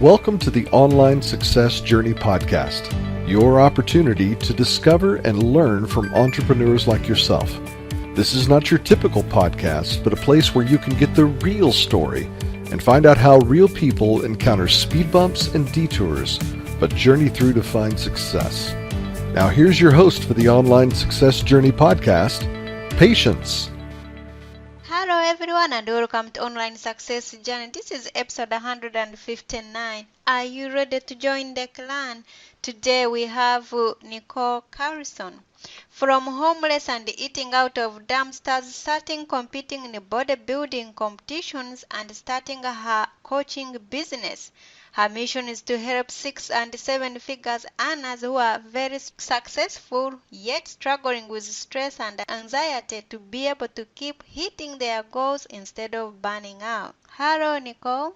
Welcome to the Online Success Journey podcast, your opportunity to discover and learn from entrepreneurs like yourself. This is not your typical podcast, but a place where you can get the real story and find out how real people encounter speed bumps and detours, but journey through to find success. Now here's your host for the Online Success Journey podcast, Patience. Hello everyone and welcome to Online Success Journey. This is episode 159. Are you ready to join the clan? Today we have Nichole Carlson. From homeless and eating out of dumpsters, starting competing in bodybuilding competitions and starting her coaching business. Her mission is to help 6 and 7 figures earners who are very successful yet struggling with stress and anxiety to be able to keep hitting their goals instead of burning out. Hello, Nichole.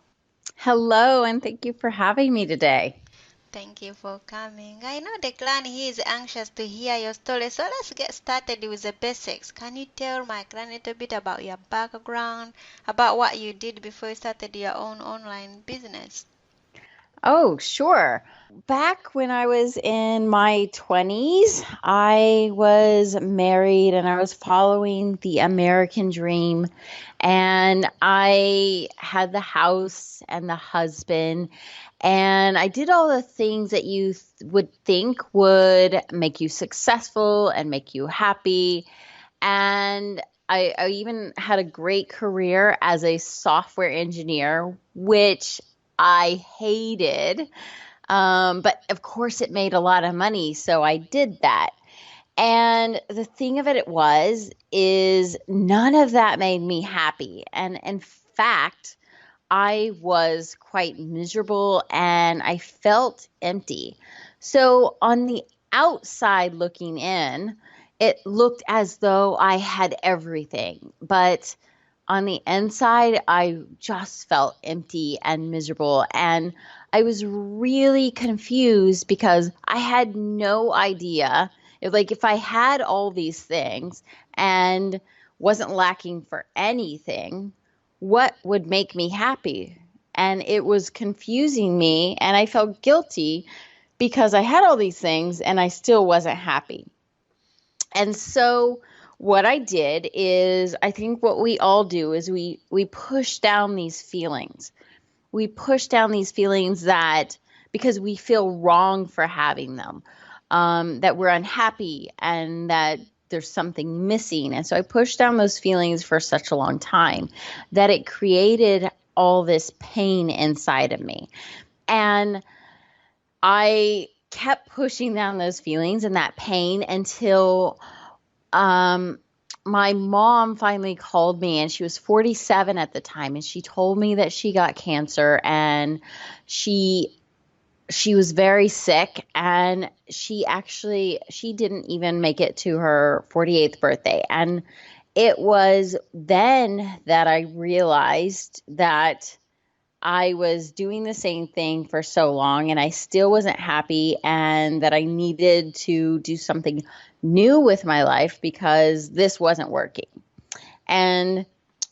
Hello, and thank you for having me today. Thank you for coming. I know the clan here is anxious to hear your story, so let's get started with the basics. Can you tell my clan a little bit about your background, about what you did before you started your own online business? Oh, sure. Back when I was in my 20s, I was married and I was following the American dream. And I had the house and the husband. And I did all the things that you would think would make you successful and make you happy. And I even had a great career as a software engineer, which I hated. But of course it made a lot of money, so I did that. And the thing of it is none of that made me happy. And in fact, I was quite miserable and I felt empty. So on the outside looking in, it looked as though I had everything, but on the inside, I just felt empty and miserable. And I was really confused because I had no idea. If I had all these things and wasn't lacking for anything, what would make me happy? And it was confusing me, and I felt guilty because I had all these things and I still wasn't happy. And so what I did is, I think what we all do is we push down these feelings. We push down these feelings that because we feel wrong for having them, that we're unhappy and that there's something missing. And so I pushed down those feelings for such a long time that it created all this pain inside of me. And I kept pushing down those feelings and that pain until my mom finally called me, and she was 47 at the time, and she told me that she got cancer, and she was very sick, and she didn't even make it to her 48th birthday. And it was then that I realized that I was doing the same thing for so long and I still wasn't happy, and that I needed to do something new with my life because this wasn't working. And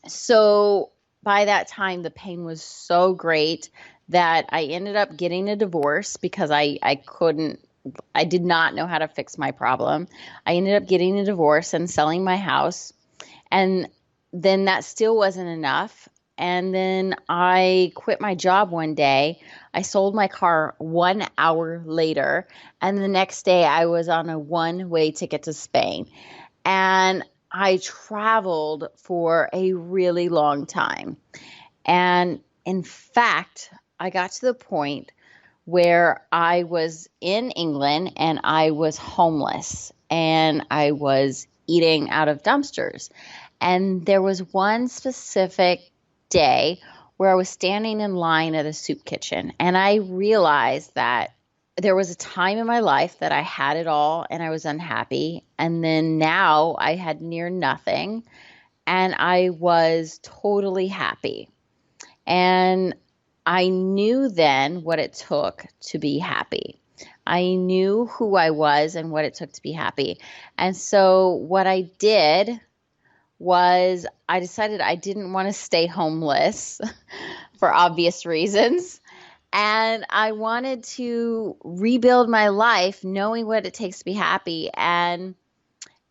so by that time, the pain was so great that I ended up getting a divorce because I did not know how to fix my problem. I ended up getting a divorce and selling my house. And then that still wasn't enough. And then I quit my job one day. I sold my car 1 hour later. And the next day I was on a one-way ticket to Spain. And I traveled for a really long time. And in fact, I got to the point where I was in England and I was homeless and I was eating out of dumpsters. And there was one specific day where I was standing in line at a soup kitchen, and I realized that there was a time in my life that I had it all and I was unhappy, and then now I had near nothing and I was totally happy. And I knew then what it took to be happy. I knew who I was and what it took to be happy. And so what I did was I decided I didn't want to stay homeless for obvious reasons. And I wanted to rebuild my life, knowing what it takes to be happy, and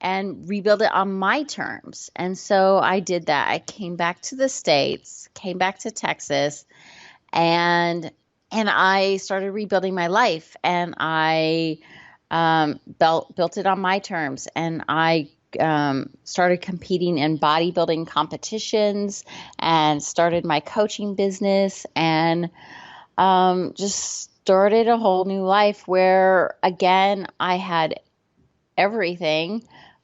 rebuild it on my terms. And so I did that. I came back to the States, came back to Texas, and I started rebuilding my life. And I built it on my terms. And I started competing in bodybuilding competitions and started my coaching business, and just started a whole new life where, again, I had everything,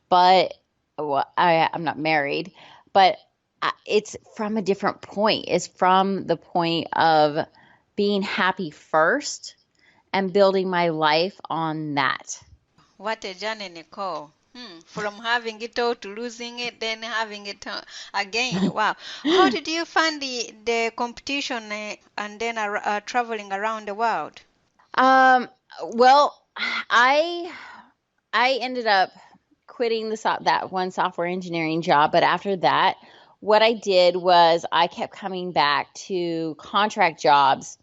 but I'm not married, but it's from a different point. It's from the point of being happy first and building my life on that. What a journey, Nichole. From having it all to losing it, then having it again. Wow. How did you find the competition and then traveling around the world? Um, well, I ended up quitting that one software engineering job, but after that, what I did was I kept coming back to contract jobs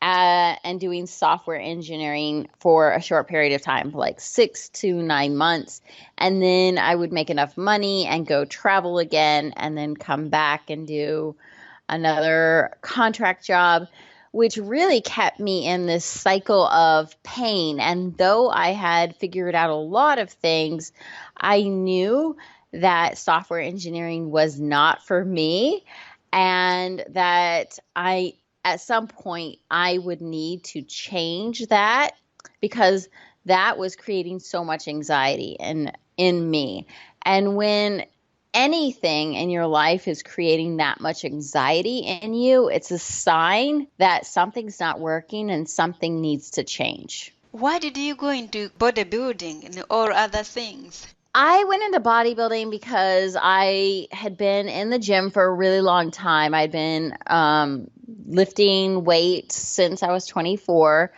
and doing software engineering for a short period of time, like 6 to 9 months. And then I would make enough money and go travel again, and then come back and do another contract job, which really kept me in this cycle of pain. And though I had figured out a lot of things, I knew that software engineering was not for me, and that at some point I would need to change that, because that was creating so much anxiety in me. And when anything in your life is creating that much anxiety in you, it's a sign that something's not working and something needs to change. Why did you go into bodybuilding and or other things? I went into bodybuilding because I had been in the gym for a really long time. I'd been lifting weights since I was 24,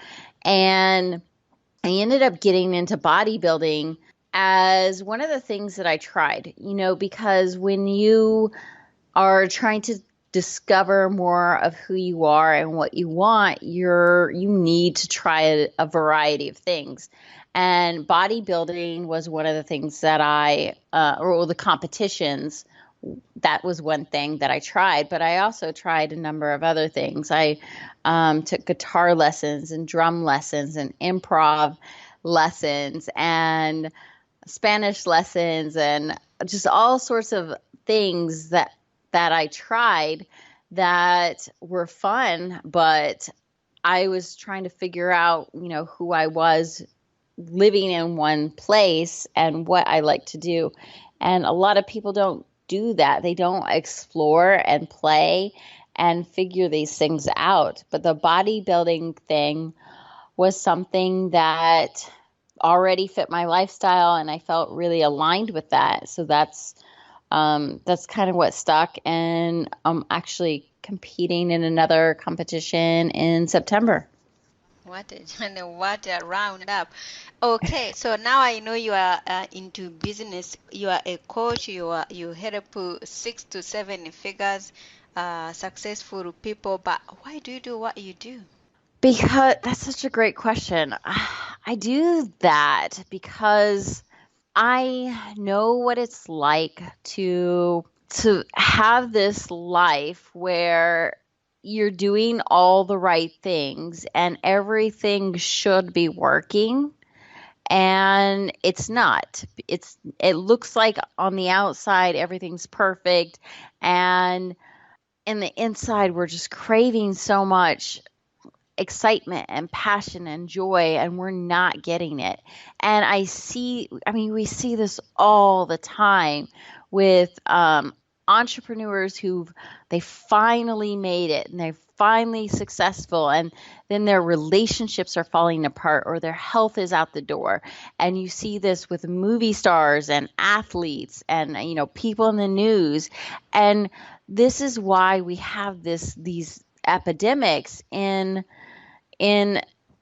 and I ended up getting into bodybuilding as one of the things that I tried, because when you are trying to discover more of who you are and what you want, you need to try a variety of things. And bodybuilding was one of the things that or the competitions, that was one thing that I tried. But I also tried a number of other things. I took guitar lessons and drum lessons and improv lessons and Spanish lessons, and just all sorts of things that I tried that were fun, but I was trying to figure out, who I was living in one place and what I like to do. And a lot of people don't do that. They don't explore and play and figure these things out. But the bodybuilding thing was something that already fit my lifestyle, and I felt really aligned with that. So that's kind of what stuck, and I'm actually competing in another competition in September. What a roundup. Okay, so now I know you are into business. You are a coach. You help 6 to 7 figures, successful people. But why do you do what you do? Because that's such a great question. I do that because I know what it's like to have this life where you're doing all the right things and everything should be working, and it's not. It looks like on the outside everything's perfect, and in the inside we're just craving so much excitement and passion and joy, and we're not getting it. And we see this all the time with entrepreneurs they finally made it and they're finally successful, and then their relationships are falling apart or their health is out the door. And you see this with movie stars and athletes and people in the news. And this is why we have these epidemics in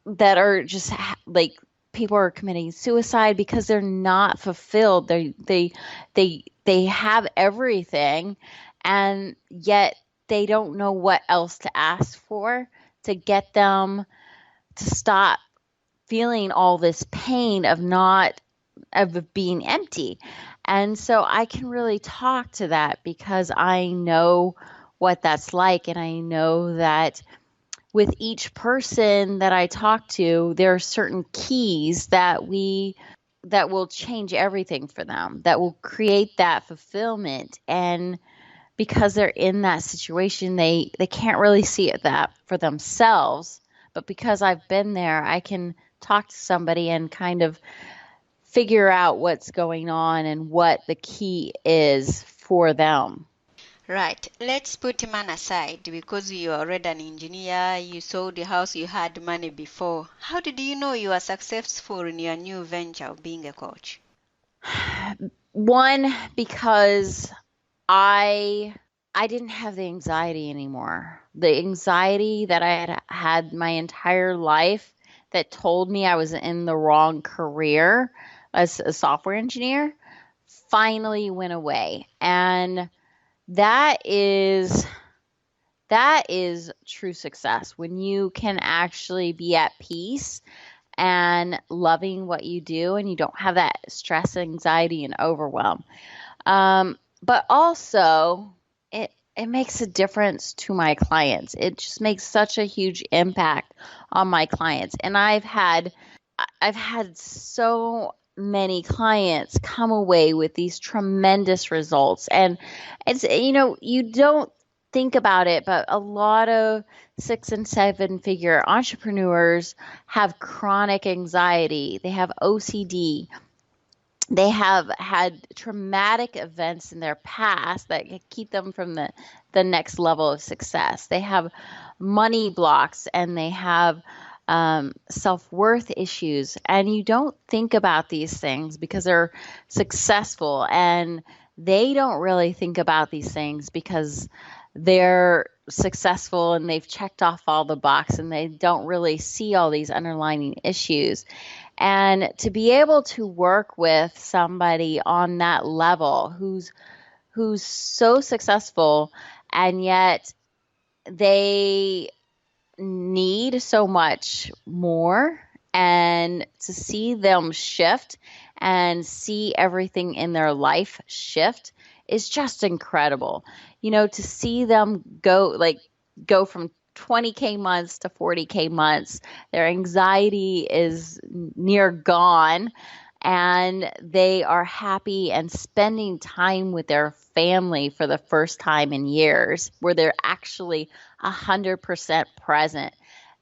that are just like people are committing suicide because they're not fulfilled. They have everything, and yet they don't know what else to ask for. to get them to stop feeling all this pain of being empty. And so I can really talk to that because I know what that's like. And I know that with each person that I talk to, there are certain keys that will change everything for them, that will create that fulfillment. And because they're in that situation, they can't really see it that for themselves. But because I've been there, I can talk to somebody and kind of figure out what's going on and what the key is for them. Right. Let's put man aside because you're already an engineer, you sold the house, you had money before. How did you know you are successful in your new venture of being a coach? One, because I didn't have the anxiety anymore. The anxiety that I had had my entire life that told me I was in the wrong career as a software engineer finally went away. And that is true success when you can actually be at peace and loving what you do and you don't have that stress, anxiety, and overwhelm. But also, it makes a difference to my clients. It just makes such a huge impact on my clients. And I've had so many clients come away with these tremendous results. And it's, you don't think about it, but a lot of 6 and 7 figure entrepreneurs have chronic anxiety. They have OCD. They have had traumatic events in their past that keep them from the next level of success. They have money blocks and they have self-worth issues. And you don't think about these things because they're successful, and they don't really think about these things because they're successful and they've checked off all the boxes and they don't really see all these underlying issues. And to be able to work with somebody on that level who's so successful, and yet they need so much more, and to see them shift and see everything in their life shift is just incredible. To see them go from 20K months to 40K months, their anxiety is near gone, and they are happy and spending time with their family for the first time in years, where they're actually 100% present.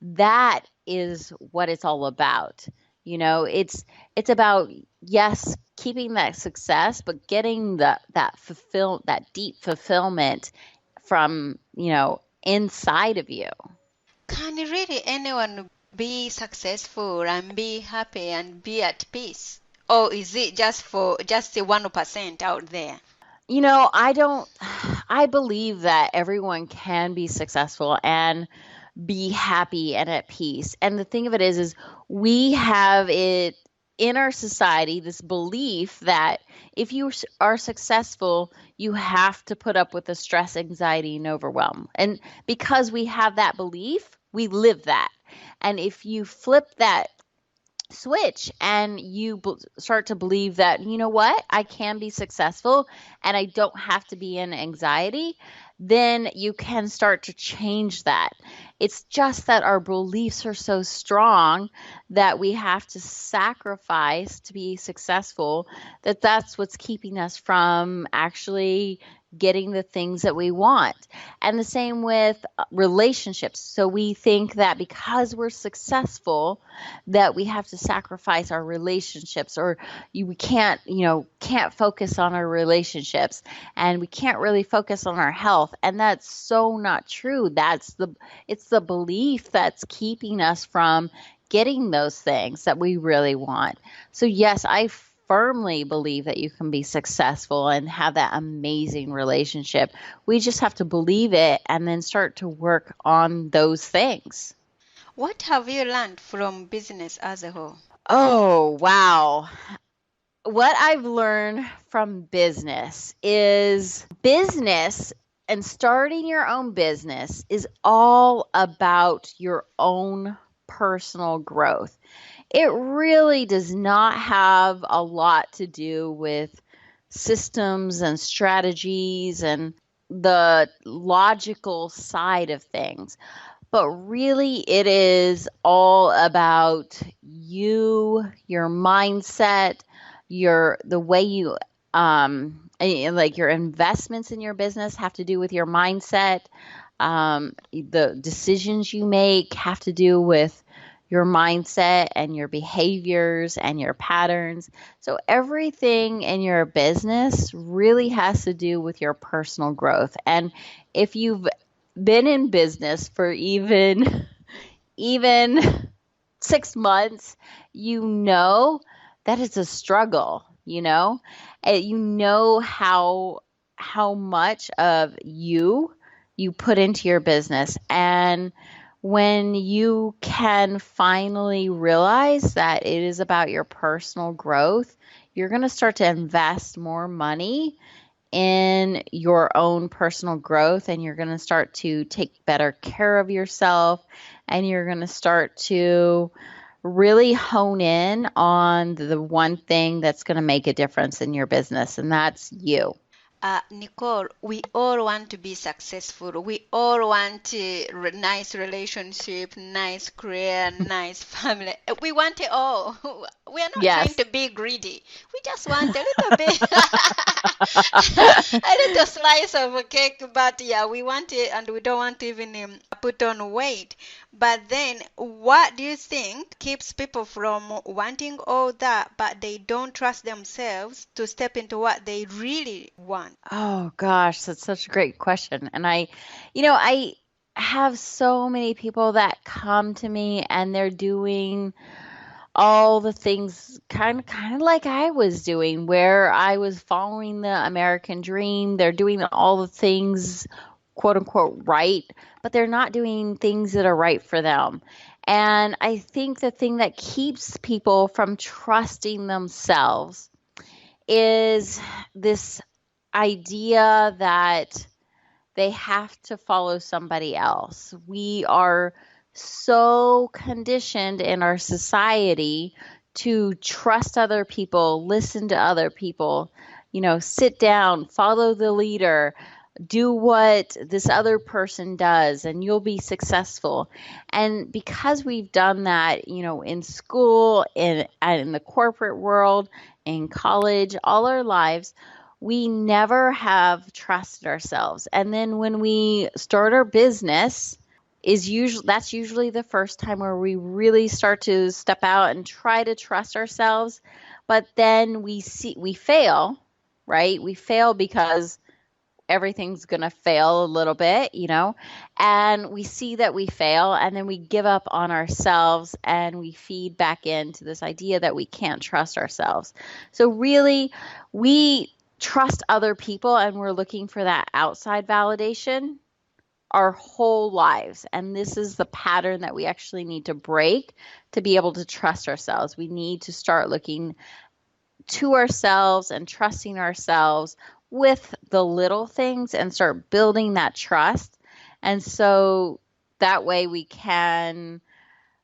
That is what it's all about. It's about, yes, keeping that success, but getting that deep fulfillment from, inside of you. Can really anyone be successful and be happy and be at peace? Or is it just for just the 1% out there? I believe that everyone can be successful and be happy and at peace. And the thing of it is we have it in our society, this belief that if you are successful, you have to put up with the stress, anxiety, and overwhelm. And because we have that belief, we live that. And if you flip that switch and you start to believe that, you know what, I can be successful and I don't have to be in anxiety, then you can start to change that. It's just that our beliefs are so strong that we have to sacrifice to be successful, that's what's keeping us from actually getting the things that we want. And the same with relationships. So we think that because we're successful that we have to sacrifice our relationships, or we can't focus on our relationships, and we can't really focus on our health. And that's so not true. It's the belief that's keeping us from getting those things that we really want. So yes, I firmly believe that you can be successful and have that amazing relationship. We just have to believe it and then start to work on those things. What have you learned from business as a whole? Oh, wow. What I've learned from business is And starting your own business is all about your own personal growth. It really does not have a lot to do with systems and strategies and the logical side of things. But really, it is all about you, your mindset, the way you like your investments in your business have to do with your mindset. The decisions you make have to do with your mindset and your behaviors and your patterns. So everything in your business really has to do with your personal growth. And if you've been in business for even 6 months, you know that it's a struggle, you know how much of you put into your business. And when you can finally realize that it is about your personal growth, you're going to start to invest more money in your own personal growth, and you're going to start to take better care of yourself, and you're going to start to really hone in on the one thing that's going to make a difference in your business, and that's you. Nichole, we all want to be successful. We all want a nice relationship, nice career, nice family. We want it all. We are not trying Yes. to be greedy. We just want a little bit, a little slice of a cake. But yeah, we want it, and we don't want to even put on weight. But then, what do you think keeps people from wanting all that, but they don't trust themselves to step into what they really want? Oh gosh, that's such a great question. And I have so many people that come to me and they're doing all the things kind of like I was doing, where I was following the American dream. They're doing all the things, quote unquote, right, but they're not doing things that are right for them. And I think the thing that keeps people from trusting themselves is this idea that they have to follow somebody else. We are so conditioned in our society to trust other people, listen to other people, sit down, follow the leader, do what this other person does, and you'll be successful. And because we've done that, in school, in the corporate world, in college, all our lives, we never have trusted ourselves. And then when we start our business, that's usually the first time where we really start to step out and try to trust ourselves. But then we fail, right? We fail because everything's going to fail a little bit, and we see that we fail, and then we give up on ourselves, and we feed back into this idea that we can't trust ourselves. So really, we trust other people, and we're looking for that outside validation our whole lives. And this is the pattern that we actually need to break to be able to trust ourselves. We need to start looking to ourselves and trusting ourselves with the little things and start building that trust. And so that way we can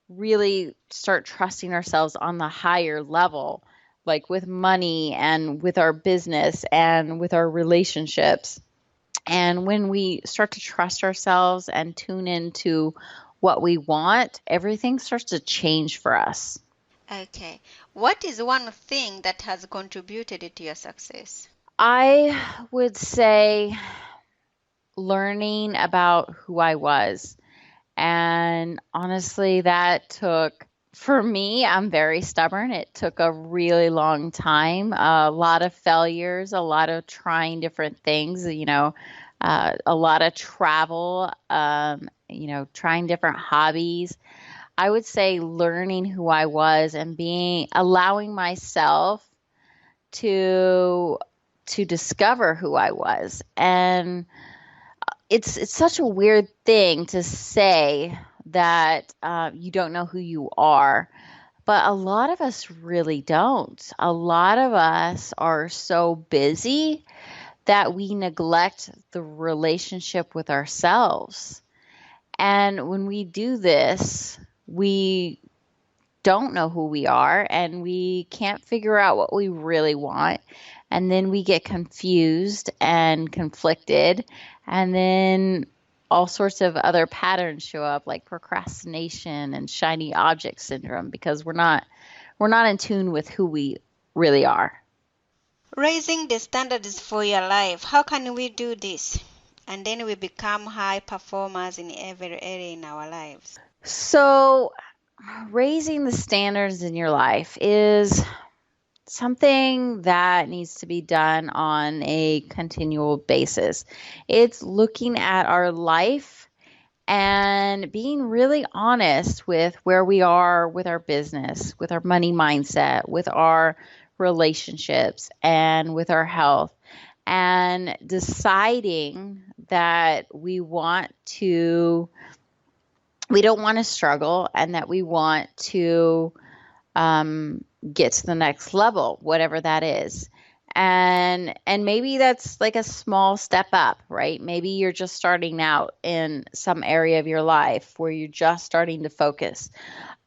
really start trusting ourselves on the higher level, like with money and with our business and with our relationships. And when we start to trust ourselves and tune into what we want, everything starts to change for us. Okay. What is one thing that has contributed to your success? I would say learning about who I was. And honestly, that took, for me, I'm very stubborn. It took a really long time, a lot of failures, a lot of trying different things, a lot of travel, trying different hobbies. I would say learning who I was and allowing myself to discover who I was. And it's such a weird thing to say that you don't know who you are, but a lot of us really don't. A lot of us are so busy that we neglect the relationship with ourselves. And when we do this, we don't know who we are and we can't figure out what we really want. And then we get confused and conflicted. And then all sorts of other patterns show up like procrastination and shiny object syndrome because we're not in tune with who we really are. Raising the standards for your life. How can we do this? And then we become high performers in every area in our lives. So, raising the standards in your life is something that needs to be done on a continual basis. It's looking at our life and being really honest with where we are with our business, with our money mindset, with our relationships, and with our health, and deciding that we don't want to struggle and that we want to get to the next level, whatever that is. And maybe that's like a small step up, right? Maybe you're just starting out in some area of your life where you're just starting to focus.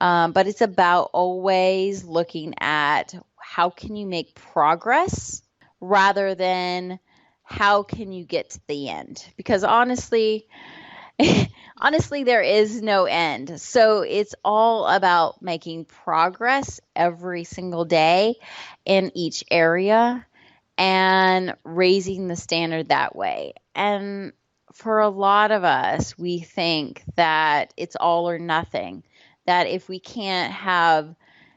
But it's about always looking at how can you make progress rather than how can you get to the end? Because honestly, there is no end. So it's all about making progress every single day in each area and raising the standard that way. And for a lot of us, we think that it's all or nothing, that if we can't have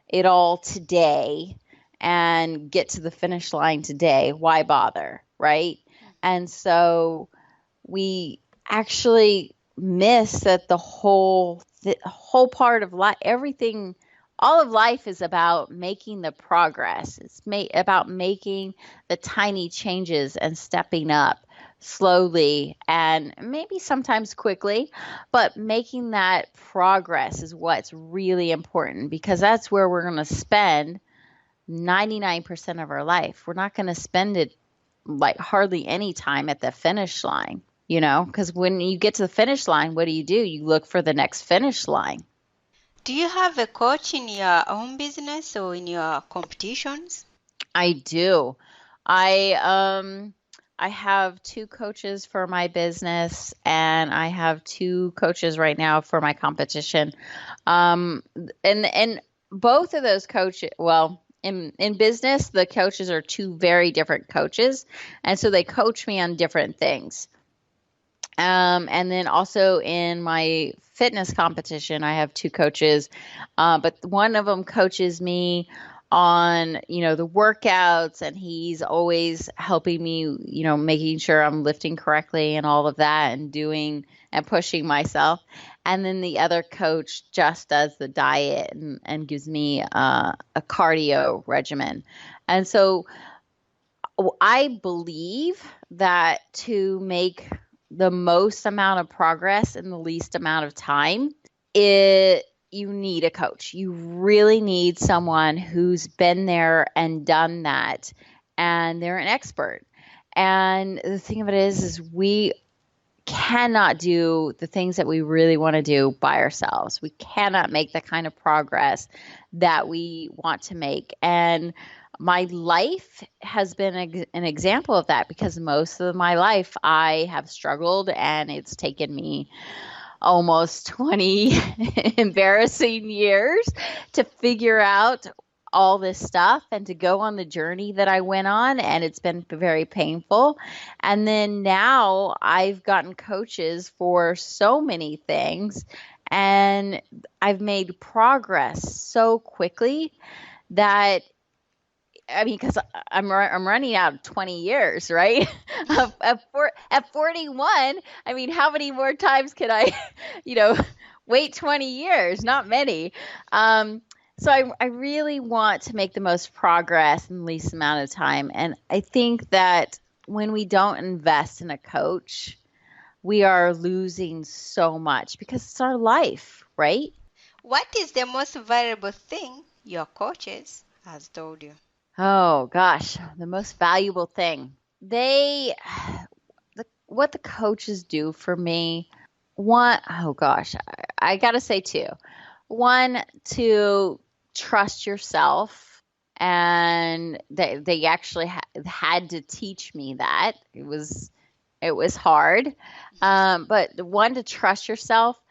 it all today and get to the finish line today, why bother, right? And so we actually miss that the whole part of life, everything, all of life is about making the progress. It's about making the tiny changes and stepping up slowly and maybe sometimes quickly, but making that progress is what's really important because that's where we're going to spend 99% of our life. We're not going to spend it like hardly any time at the finish line. Because when you get to the finish line, what do? You look for the next finish line. Do you have a coach in your own business or in your competitions? I do. I have 2 coaches for my business, and I have 2 coaches right now for my competition. And both of those coaches, well, in business, the coaches are 2 very different coaches, and so they coach me on different things. And then also in my fitness competition, I have 2 coaches, but one of them coaches me on, the workouts, and he's always helping me, making sure I'm lifting correctly and all of that and doing and pushing myself. And then the other coach just does the diet and gives me a cardio regimen. And so I believe that to make the most amount of progress in the least amount of time, you need a coach. You really need someone who's been there and done that, and they're an expert. And the thing of it is we cannot do the things that we really want to do by ourselves. We cannot make the kind of progress that we want to make. And my life has been an example of that because most of my life I have struggled, and it's taken me almost 20 embarrassing years to figure out all this stuff and to go on the journey that I went on, and it's been very painful. And then now I've gotten coaches for so many things, and I've made progress so quickly that because I'm running out of 20 years, right? At 41, how many more times can I, wait 20 years? Not many. So I really want to make the most progress in the least amount of time. And I think that when we don't invest in a coach, we are losing so much because it's our life, right? What is the most valuable thing your coaches has told you? Oh gosh, the most valuable thing. they what the coaches do for me, one, oh gosh, I gotta say two. One, to trust yourself, and they actually had to teach me that. It was hard, but one, to trust yourself.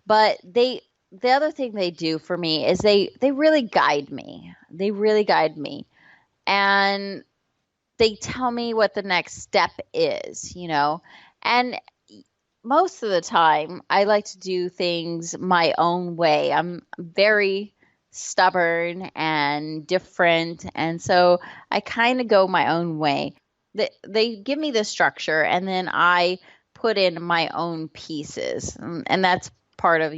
But the other thing they do for me is they really guide me. They really guide me, and they tell me what the next step is, and most of the time I like to do things my own way. I'm very stubborn and different, and so I kind of go my own way. They give me the structure, and then I put in my own pieces, and that's part of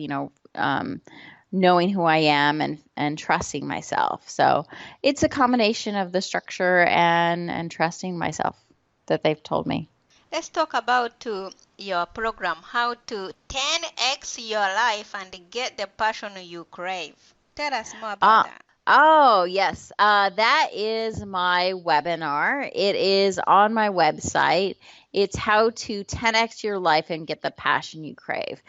knowing who I am and trusting myself. So it's a combination of the structure and trusting myself that they've told me. Let's talk about your program, how to 10x your life and get the passion you crave. Tell us more about Uh, that. oh, yes. That is my webinar. It is on my website. It's how to 10x your life and get the passion you crave.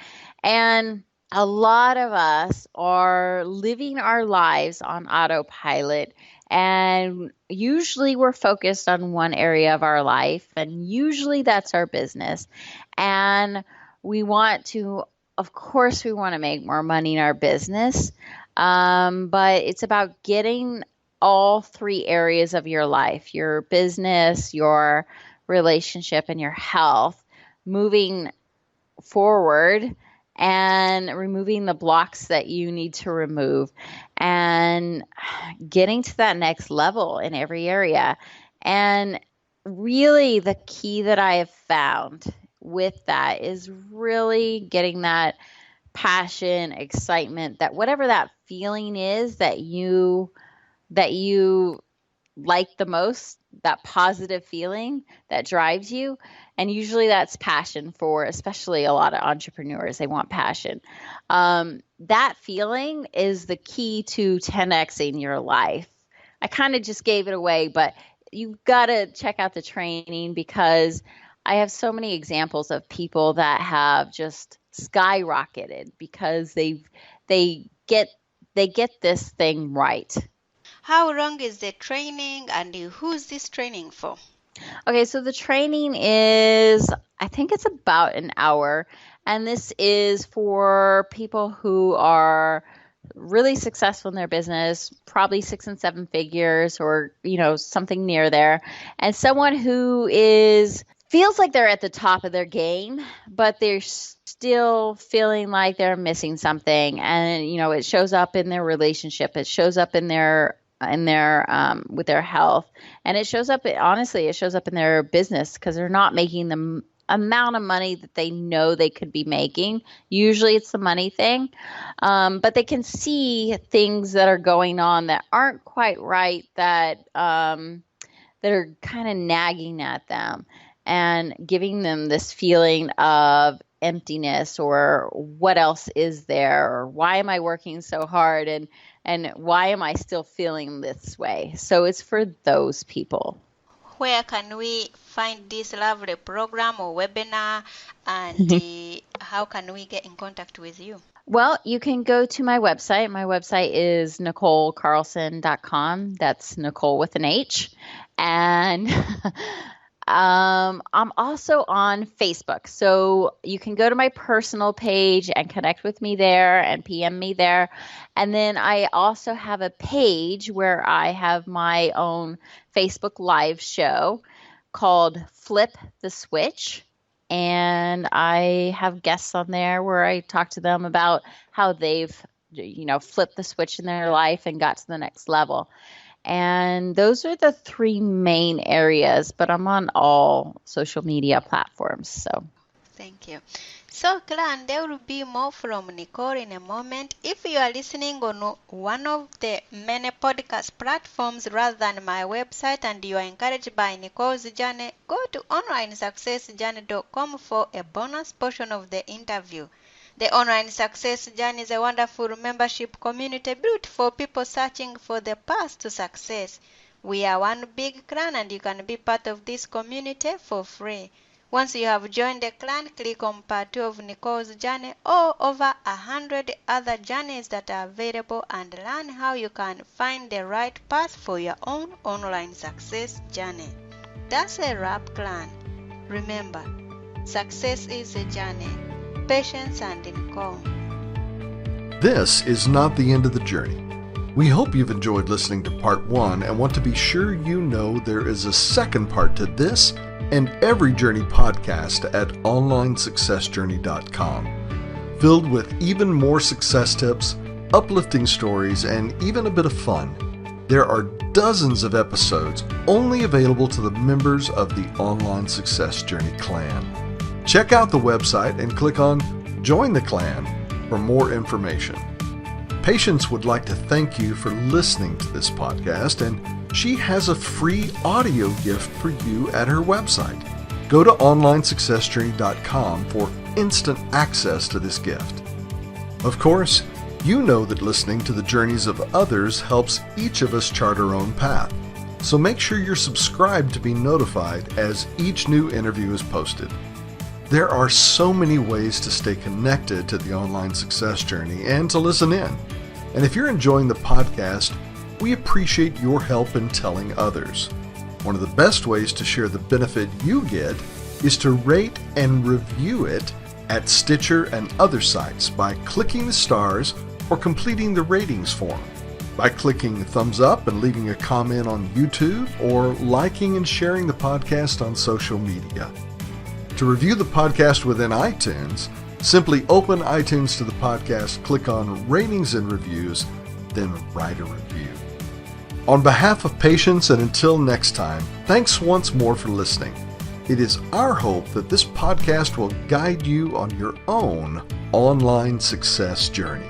And a lot of us are living our lives on autopilot, and usually we're focused on one area of our life, and usually that's our business. And we want to, of course, we want to make more money in our business, but it's about getting all three areas of your life, your business, your relationship, and your health, moving forward and removing the blocks that you need to remove and getting to that next level in every area. And really, the key that I have found with that is really getting that passion, excitement, that whatever that feeling is that you like the most, that positive feeling that drives you. And usually that's passion for, especially a lot of entrepreneurs. They want passion. That feeling is the key to 10xing your life. I kind of just gave it away, but you've got to check out the training, because I have so many examples of people that have just skyrocketed because they get this thing right. How long is the training and who's this training for? Okay, so the training is, I think it's about an hour, and this is for people who are really successful in their business, probably 6 and 7 figures, or something near there, and someone who feels like they're at the top of their game, but they're still feeling like they're missing something, and it shows up in their relationship, it shows up in their with their health, and it shows up in their business, because they're not making the amount of money that they know they could be making. Usually it's the money thing, but they can see things that are going on that aren't quite right, that are kind of nagging at them and giving them this feeling of emptiness, or what else is there, or why am I working so hard, and why am I still feeling this way? So it's for those people. Where can we find this lovely program or webinar, and how can we get in contact with you? Well, you can go to my website. My website is NicholeCarlson.com. That's Nichole with an H. And I'm also on Facebook. So you can go to my personal page and connect with me there and PM me there. And then I also have a page where I have my own Facebook Live show called Flip the Switch. And I have guests on there where I talk to them about how they've, flipped the switch in their life and got to the next level. And those are the three main areas, but I'm on all social media platforms. So Thank you. So, Clan, there will be more from Nichole in a moment. If you are listening on one of the many podcast platforms rather than my website, and you are encouraged by Nichole's journey, go to onlinesuccessjourney.com for a bonus portion of the interview. The Online Success Journey is a wonderful membership community built for people searching for the path to success. We are one big clan and you can be part of this community for free. Once you have joined the clan, click on part 2 of Nichole's journey or over 100 other journeys that are available and learn how you can find the right path for your own online success journey. That's a wrap, clan. Remember, success is a journey. Patience and Nichole. This is not the end of the journey. We hope you've enjoyed listening to part 1 and want to be sure you know there is a second part to this and every journey podcast at onlinesuccessjourney.com, filled with even more success tips, uplifting stories, and even a bit of fun. There are dozens of episodes only available to the members of the Online Success Journey clan. Check out the website and click on Join the Clan for more information. Patience would like to thank you for listening to this podcast, and she has a free audio gift for you at her website. Go to onlinesuccessjourney.com for instant access to this gift. Of course, you know that listening to the journeys of others helps each of us chart our own path. So make sure you're subscribed to be notified as each new interview is posted. There are so many ways to stay connected to the Online Success Journey and to listen in. And if you're enjoying the podcast, we appreciate your help in telling others. One of the best ways to share the benefit you get is to rate and review it at Stitcher and other sites by clicking the stars or completing the ratings form, by clicking thumbs up and leaving a comment on YouTube, or liking and sharing the podcast on social media. To review the podcast within iTunes, simply open iTunes to the podcast, click on Ratings and Reviews, then write a review. On behalf of Patience, and until next time, thanks once more for listening. It is our hope that this podcast will guide you on your own online success journey.